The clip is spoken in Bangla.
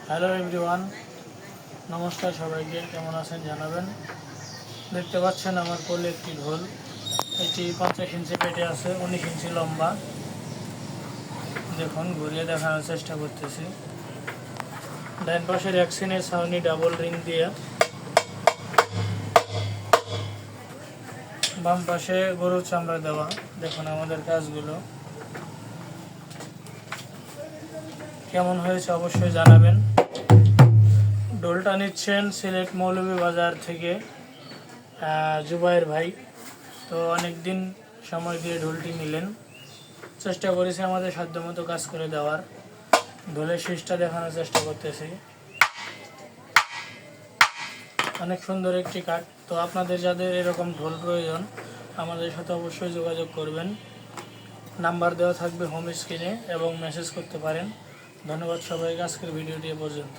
হ্যালো এভরিওয়ান, নমস্কার সবাইকে। কেমন আছেন জানাবেন। দেখতে পাচ্ছেন আমার কোলে একটি ঢোল। এটি 50 ইঞ্চি পেটে আছে, 19 ইঞ্চি লম্বা। দেখুন, ঘুরিয়ে দেখানোর চেষ্টা করতেছি। ডান পাশের অ্যাক্সিনের ছাউনি ডাবল রিং দিয়ে, বাম পাশে গরুর চামড়া দেওয়া। দেখুন আমাদের কাজগুলো কেমন হয়েছে অবশ্যই জানাবেন। ঢোলটা নিচ্ছেন সিলেট মৌলভীবাজার থেকে জুবাইর ভাই। তো অনেক দিন সময় দিয়ে ঢোলটি নিলেন। চেষ্টা করেছি আমাদের সাধ্যমতো কাজ করে দেওয়ার। ঢোলের শীষটা দেখানোর চেষ্টা করতেছি। অনেক সুন্দর একটি কাঠ। তো আপনাদের যাদের এরকম ঢোল প্রয়োজন আমাদের সাথে অবশ্যই যোগাযোগ করবেন। নাম্বার দেওয়া থাকবে হোম স্ক্রিনে এবং মেসেজ করতে পারেন। ধন্যবাদ সবাইকে। আজকের ভিডিওটি এ পর্যন্ত।